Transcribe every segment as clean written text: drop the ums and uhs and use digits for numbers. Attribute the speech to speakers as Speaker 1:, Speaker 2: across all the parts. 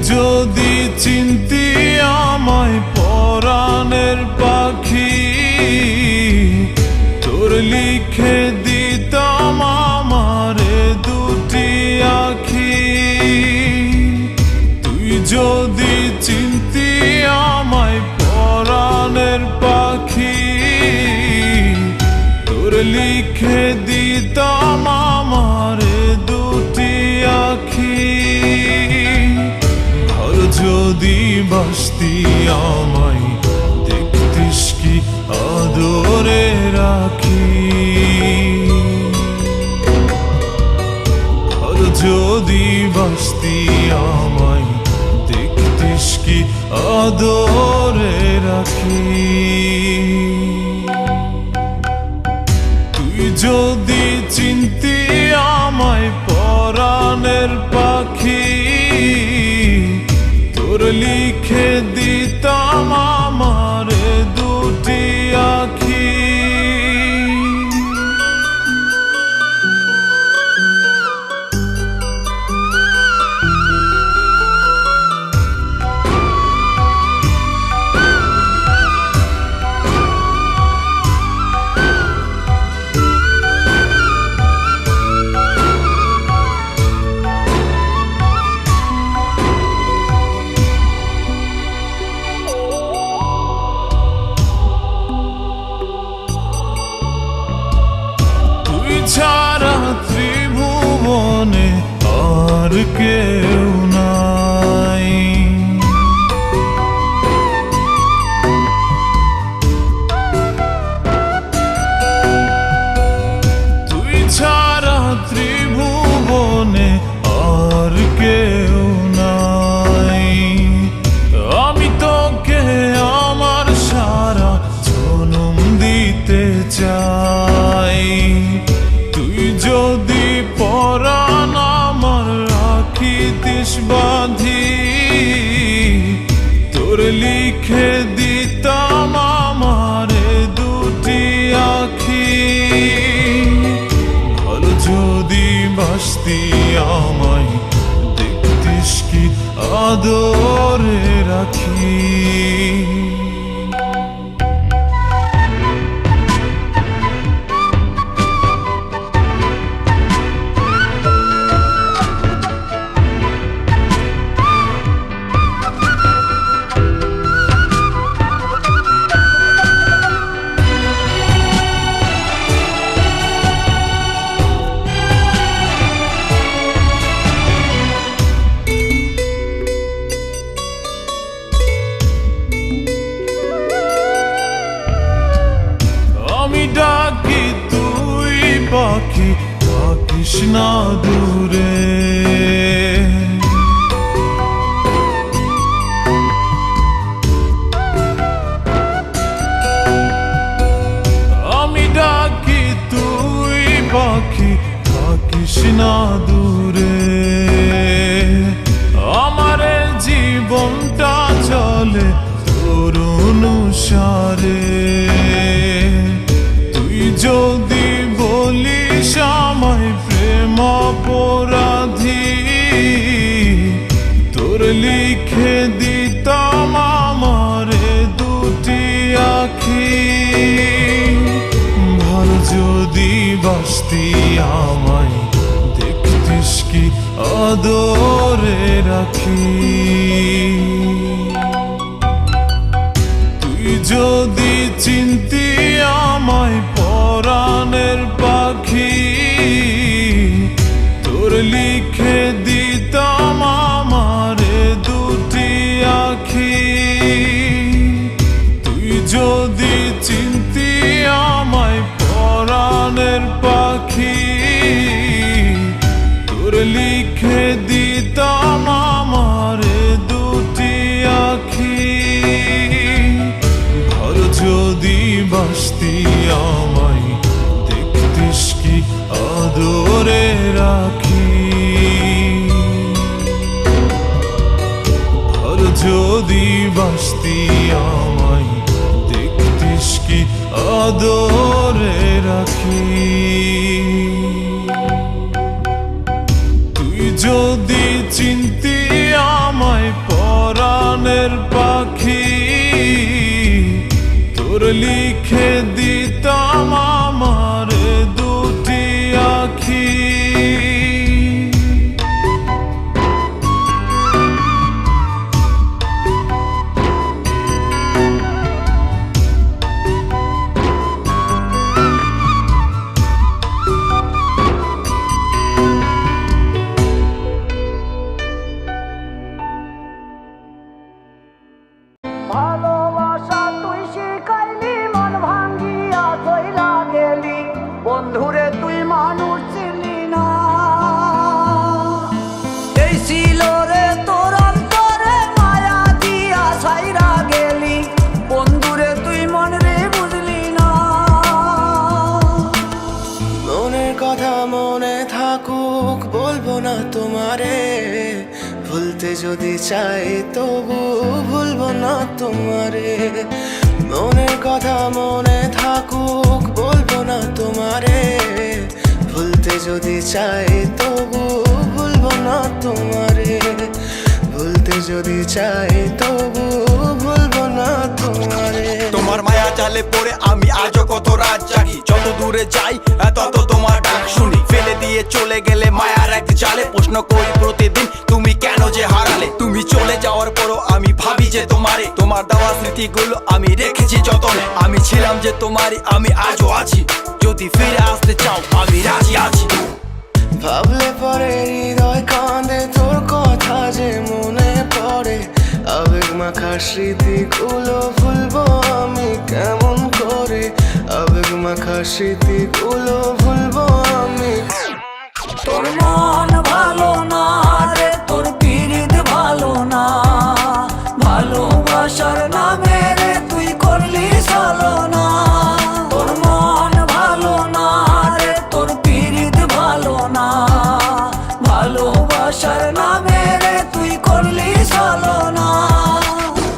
Speaker 1: যদি চিনতি আমায় পরাণের পাখি, তোর লিখে দিতাম আমারে দুটি আখি। তুই যদি চিনতি আমায় পরাণের পাখি, তোর লিখে দিতাম আমারে দুটি আখি। যদি বাসতি আমায় দেখতিস কি আদরে রাখি, যদি বাসতি আমায় দেখতিস কি আদরে রাখি। তুই যদি চিনতি আমায় পরাণের পাখি, তোর লিখে দিতাম আমারে দুটি আখি। লিখে দিতাম আমারে দুটি আখি, ভালো যদি বাসতি আমায় দেখতিস কি আদরে রাখি। আমি ডাকি তুই পাখি থাকিস না দূরে, আমি ডাকি তুই পাখি থাকিস না দূরে। আমার জীবনটা চলে তোর অনুসারে, তুই যদি বলিস আমায় প্রেম অপরাধী, তোর লিখে দিতাম আমারে দুটি আখি, ভালো যদি বাসতি আমায় দেখতিস কি আদরে রাখি। তুই যদি চিনতি আমায় পরাণের পাখি, তোর লিখে দিতাম আমারে দুটি আখি, তুই যদি চিনতি আমায় পরাণের পাখি, তোর লিখে দিতাম আমারে দুটি আখি, ভালো যদি বাসতি আমায় দেখতিস কি আদরে রাখি। ভালো যদি বাসতি আমায় দেখতিস কি আদরে রাখি। তুই যদি চিনতি আমায় পরাণের পাখি, তোর লিখে দিতাম আমারে দুটি আখি।
Speaker 2: ভালোবাসা তুই শিখাইলি, মন ভাঙ্গিয়া চইলা গেলি, বন্ধুরে তুই মানুষ চিনলি না। এই ছিল রে তোর অন্তরে মায়া দিয়া ছাইরা গেলি, বন্ধুরে তুই মন রে বুঝলি না।
Speaker 3: মনের কথা মনে থাকুক বলবো না তোমারে, ভুলতে যদি চাই তবু ভুলবো না তোমারে। মনের কথা মনে থাকুক বলবো না তোমারে, ভুলতে যদি চাই তবু ভুলবো না তোমারে। ভুলতে যদি চাই তবু ভুলবো না তোমারে।
Speaker 4: তোমার মায়া জালে পড়ে আমি আজও কত রাত জাগি, যত দূরে যাই তত তোমার ডাক শুনি। ফেলে দিয়ে চলে গেলে মায়ার এক জালে, প্রশ্ন করি প্রতিদিন তুমি কেন যে হারালে। তুমি চলে যাওয়ার পরও আমি ভাবি যে তোমারে, তোমার দেওয়া স্মৃতিগুলো আমি রেখেছি যতনে। আমি ছিলাম যে তোমারই, আমি আজও আছি, যদি ফিরে আসতে চাও আমি রাজি আছি।
Speaker 3: ভাবলে পরে হৃদয় কাঁদে, তোর কথা যে মনে পড়ে। আবেগ মাখা স্মৃতিগুলো ভুলবো আমি কেমন করে, আবেগ মাখা স্মৃতিগুলো ভুলবো আমি।
Speaker 2: তোর মন ভালো না রে, তোর পীড়িত ভালো না, ভালোবাসার নামে রে তুই করলি ছলনা। তোর মন ভালো না রে, তোর পীড়িত ভালো না, ভালোবাসার নামে রে তুই করলি ছলনা।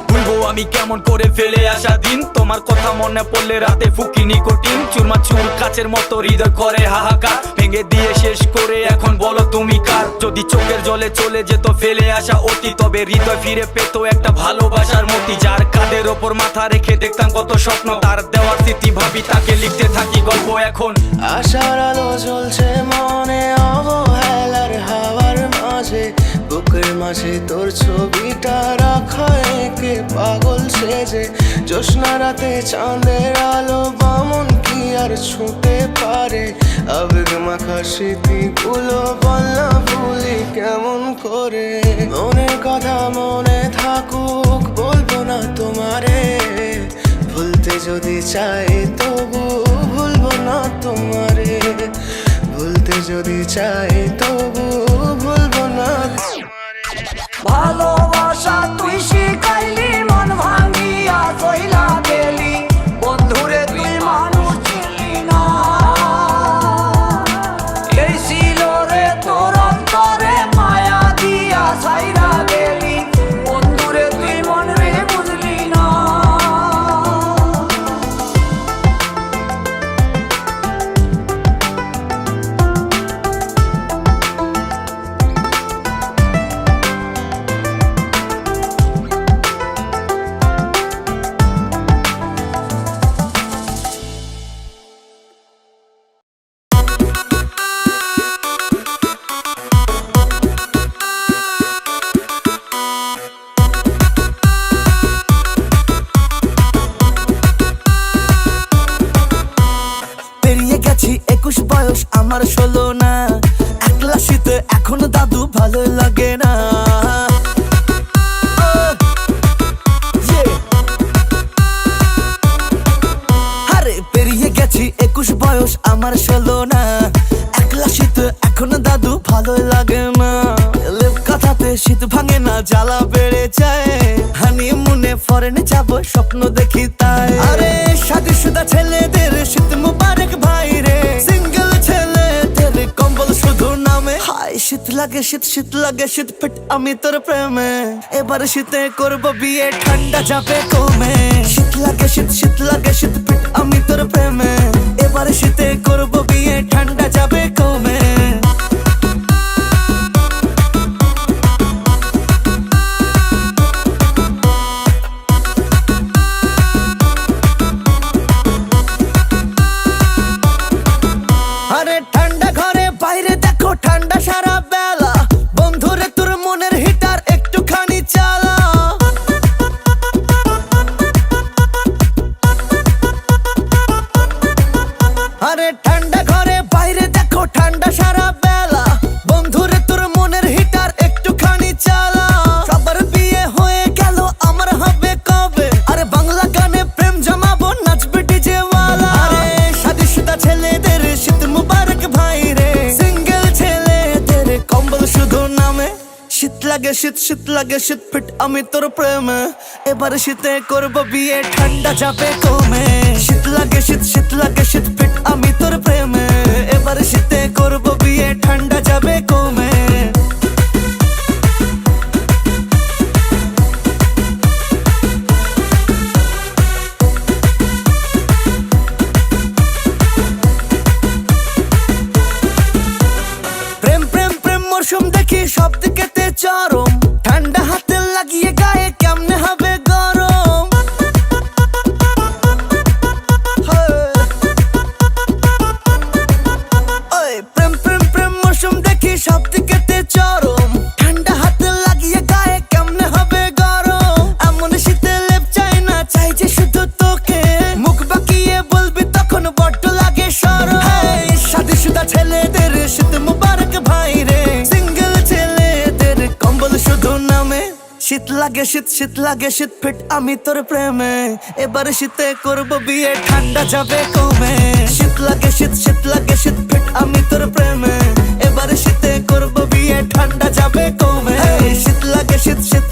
Speaker 4: ভুলবো আমি জানি কেমন করে ফেলে আসা দিন, তোমার কথা মনে পড়লে রাতে ফুকি নিকোটিন, চুরমা চুর কাচের মতো হৃদয় করে হাহাকার, ভেঙে দিয়ে শেষ করে এখন বলো তুমি কার। যদি চোখের জলে চলে যেত ফেলে আসা অতি, তবে হৃদয় ফিরে পেত একটা ভালোবাসার মতি। যার কাঁধের ওপর মাথা রেখে দেখতাম কত স্বপ্ন, তার দেওয়ার স্মৃতি ভাবি তাকে লিখতে থাকি গল্প এখন।
Speaker 3: আশার আলো জ্বলছে মনে অবহেলার হাওয়ার মাঝে, বুকের মাঝে তোর ছবিটা রাখা একে পাগল সেজে, জ্যোৎস্না রাতে চাঁদের আলো বামন কি আর ছুঁতে পারে, আবেগ মাখা স্মৃতিগুলো বল না ভুলি কেমন করে। মনের কথা মনে থাকুক বলবো না তোমারে, ভুলতে যদি চাই তবু ভুলবো না তোমারে, ভুলতে যদি চাই তবু ভুলবো না তোমারে।
Speaker 2: ভালোবাসা তুই শিখাইলি মন ভাঙিয়া চইলা গেলি, বন্ধুরে তুই মানুষ ছিলি না। এই ছিল রে তোর অন্তরে মায়া দিয়া ছাইরা গেলি, বন্ধুরে তুই মন রে বুঝলি না।
Speaker 5: পেরিয়ে গেছি 21 বয়স আমার 16 না, একলা শীতে এখনো দাদু ভালো লাগে না। আরে পেরিয়ে গেছি 21 বয়স আমার 16 না, একলা শীতে এখনো দাদু ভালো লাগে না। লেপ কাঁথাতে শীত ভাঙে না, জ্বালা বেড়ে যায়, হানিমুনে ফরেন যাব স্বপ্ন দেখি তাই। আরে শাদীশুদা ছেলেদের শীত মুবারক ভাই রে, সিঙ্গেল ছেলেদের কম্বল শুধু নামে। হায় শীত লাগে শীত, শীত লাগে শীত ফিট আমি তোর প্রেমে, এবার শীতে করব বিয়ে ঠান্ডা যাবে কমে। শীত লাগে শীত, শীত লাগে শীত ফিট আমি তোর প্রেমে, এবার শীতে করব বিয়ে ঠান্ডা যাবে কমে। আরে ঠান্ডা ঘরে বাইরে দেখো ঠান্ডা সারা বেলা, বন্ধুরে তোর মনের হিটার একটুখানি চালা। আরে ঠান্ডা ঘরে বাইরে দেখো ঠান্ডা সারা বেলা, বন্ধুরে তোর মনের হিটার একটুখানি চালা। সবার বিয়ে হয়ে গেল আমার হবে কবে, আরে বাংলা গানে প্রেম জমাবো নাচবে ডিজে ওয়ালা। আরে শাদীশুদা ছেলেদের শীত মুবারক ভাই রে, সিঙ্গেল ছেলেদের কম্বল শুধু নামে। শীত লাগে শীত, শীত লাগে শীত ফিট আমি তোর প্রেমে, এবার শীতে করব বিয়ে ঠান্ডা যাবে কমে। শীত লাগে শীত, শীত লাগে শীত ফিট আমি তোর প্রেমে, এবার শীতে করব বিয়ে ঠান্ডা যাবে কমে। প্রেম প্রেম প্রেম মরশুম দেখি সব দিকেতে চরম, ঠান্ডা হাতে লাগিয়ে গায়ে কেমনে হবে গরম। ওই প্রেম প্রেম প্রেম মরশুম দেখি সব দিকেতে চরম, ঠান্ডা হাতে লাগিয়ে গায়ে কেমনে হবে গরম। এমন শীতে লেপ চাই না, চাই যে শুধু তোকে, মুখ বাঁকিয়ে বলবি তখন বড্ড লাগে শরম। শাদীশুদা ছেলেদের শীত মুবারক ভাই রে, সিঙ্গেল ছেলেদের কম্বল শুধু নামে। শীত লাগে শীত, শীত লাগে শীত ফিট আমি তোর প্রেমে, এবার শীতে করব বিয়ে ঠান্ডা যাবে কমে। শীত লাগে শীত, শীত লাগে শীত ফিট আমি তোর প্রেমে, এবার শীতে করব বিয়ে ঠান্ডা যাবে কমে। শীত লাগে শীত, শীত